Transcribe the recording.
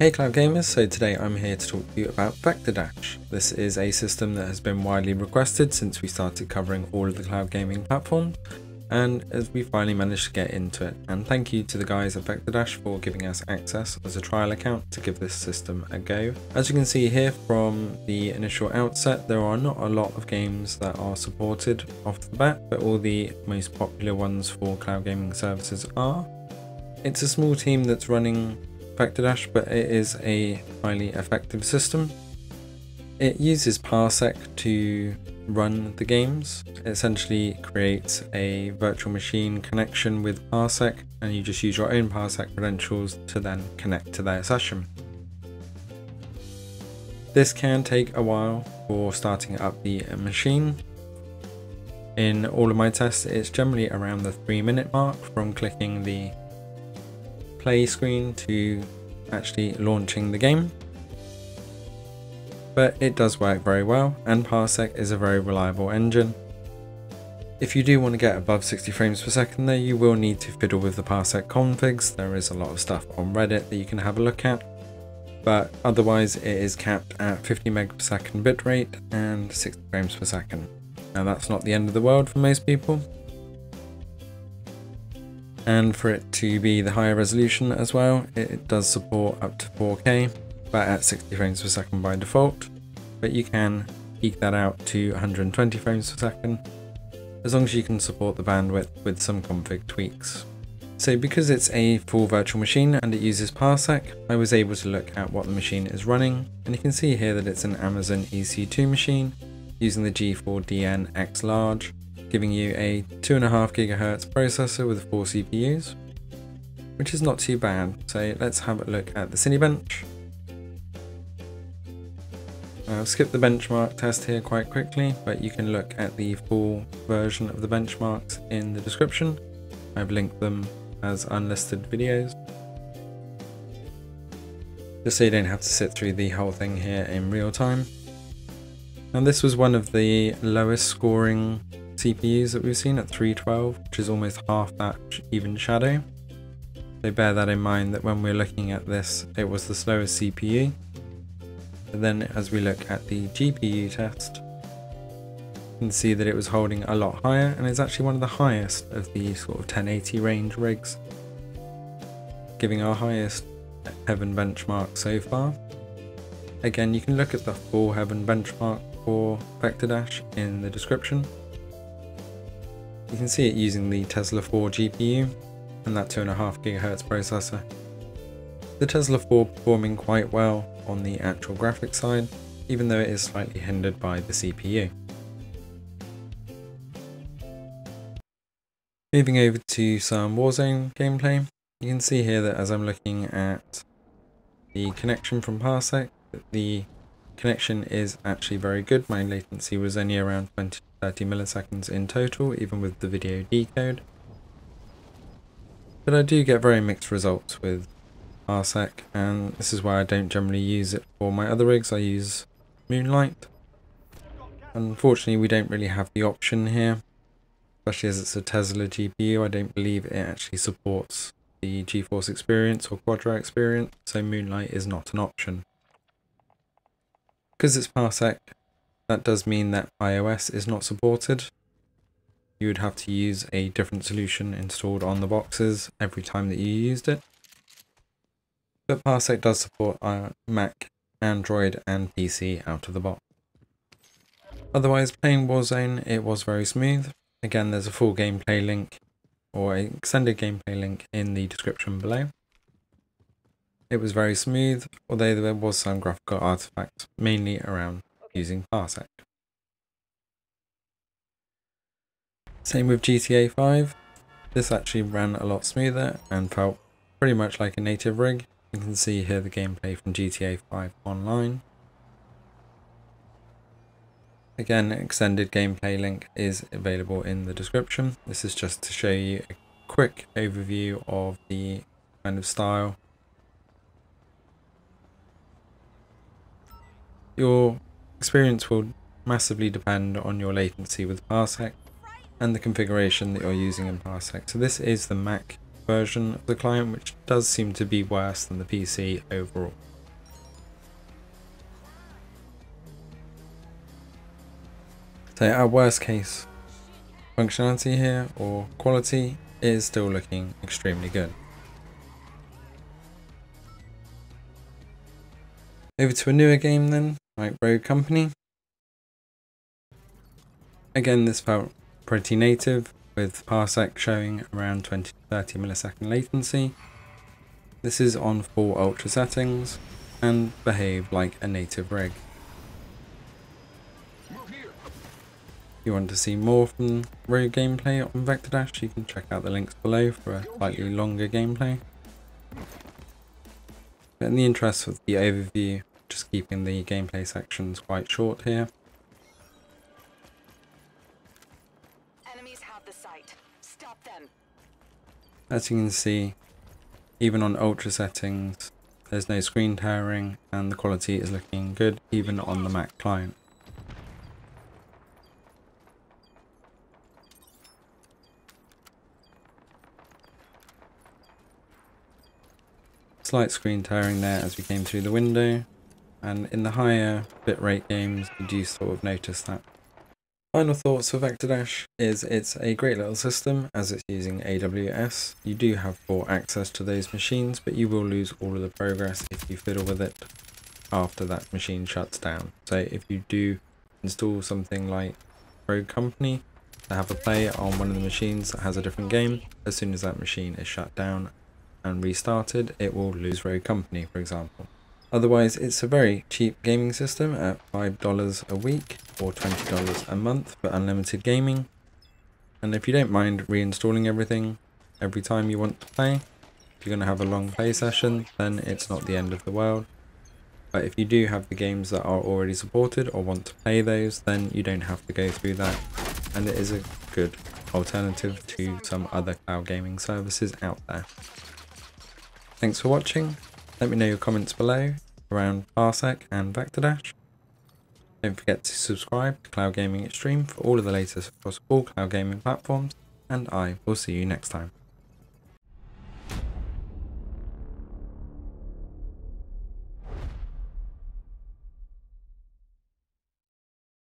Hey Cloud Gamers, so today I'm here to talk to you about Vectordash. This is a system that has been widely requested since we started covering all of the cloud gaming platforms, and as we finally managed to get into it. And thank you to the guys at Vectordash for giving us access as a trial account to give this system a go. As you can see here from the initial outset, there are not a lot of games that are supported off the bat, but all the most popular ones for cloud gaming services are. It's a small team that's running Vectordash, but it is a highly effective system. It uses Parsec to run the games. It essentially creates a virtual machine connection with Parsec, and you just use your own Parsec credentials to then connect to their session. This can take a while for starting up the machine. In all of my tests, it's generally around the 3-minute mark from clicking the play screen to actually launching the game, but it does work very well, and Parsec is a very reliable engine. If you do want to get above 60 frames per second though, you will need to fiddle with the Parsec configs. There is a lot of stuff on Reddit that you can have a look at, but otherwise it is capped at 50 meg per second bitrate and 60 frames per second. Now that's not the end of the world for most people. And for it to be the higher resolution as well, it does support up to 4K, but at 60 frames per second by default. But you can peak that out to 120 frames per second, as long as you can support the bandwidth with some config tweaks. So because it's a full virtual machine and it uses Parsec, I was able to look at what the machine is running, and you can see here that it's an Amazon EC2 machine using the G4 X Large, giving you a 2.5 GHz processor with 4 CPUs, which is not too bad. So let's have a look at the Cinebench. I'll skip the benchmark test here quite quickly, but you can look at the full version of the benchmarks in the description. I've linked them as unlisted videos, just so you don't have to sit through the whole thing here in real time. And this was one of the lowest scoring CPUs that we've seen at 312, which is almost half that even shadow. So bear that in mind, that when we're looking at this, it was the slowest CPU. But then as we look at the GPU test, you can see that it was holding a lot higher, and it's actually one of the highest of the sort of 1080 range rigs, giving our highest Heaven benchmark so far. Again, you can look at the full Heaven benchmark for Vectordash in the description. You can see it using the Tesla 4 GPU and that 2.5 GHz processor. The Tesla 4 performing quite well on the actual graphics side, even though it is slightly hindered by the CPU. Moving over to some Warzone gameplay, you can see here that as I'm looking at the connection from Parsec, the connection is actually very good. My latency was only around 20 to 30 milliseconds in total, even with the video decode. But I do get very mixed results with Parsec, and this is why I don't generally use it for my other rigs. I use Moonlight. Unfortunately, we don't really have the option here, especially as it's a Tesla GPU. I don't believe it actually supports the GeForce experience or Quadro experience, so Moonlight is not an option. Because it's Parsec, that does mean that iOS is not supported. You would have to use a different solution installed on the boxes every time that you used it. But Parsec does support Mac, Android and PC out of the box. Otherwise, playing Warzone, it was very smooth. Again, there's a full gameplay link or an extended gameplay link in the description below. It was very smooth, although there was some graphical artifacts, mainly around using Parsec. Same with GTA 5. This actually ran a lot smoother and felt pretty much like a native rig. You can see here the gameplay from GTA 5 online. Again, extended gameplay link is available in the description. This is just to show you a quick overview of the kind of style. Your experience will massively depend on your latency with Parsec and the configuration that you're using in Parsec. So this is the Mac version of the client, which does seem to be worse than the PC overall. So our worst case functionality here, or quality, is still looking extremely good. Over to a newer game then, like Rogue Company. Again, this felt pretty native, with parsec showing around 20 to 30 millisecond latency. This is on full ultra settings and behaved like a native rig. If you want to see more from Rogue gameplay on Vectordash, you can check out the links below for a slightly longer gameplay. But in the interest of the overview, just keeping the gameplay sections quite short here. Enemies have the site. Stop them. As you can see, even on ultra settings, there's no screen tearing and the quality is looking good even on the Mac client. Slight screen tearing there as we came through the window, and in the higher bitrate games you do sort of notice that. Final thoughts for Vectordash is it's a great little system as it's using AWS. You do have full access to those machines, but you will lose all of the progress if you fiddle with it after that machine shuts down. So if you do install something like Rogue Company to have a play on one of the machines that has a different game, as soon as that machine is shut down and restarted, it will lose Rogue Company, for example. Otherwise, it's a very cheap gaming system at $5 a week or $20 a month for unlimited gaming. And if you don't mind reinstalling everything every time you want to play, if you're going to have a long play session, then it's not the end of the world. But if you do have the games that are already supported or want to play those, then you don't have to go through that. And it is a good alternative to some other cloud gaming services out there. Thanks for watching. Let me know your comments below around parsec and Vectordash. Don't forget to subscribe to Cloud Gaming Extreme for all of the latest across all cloud gaming platforms, and I will see you next time.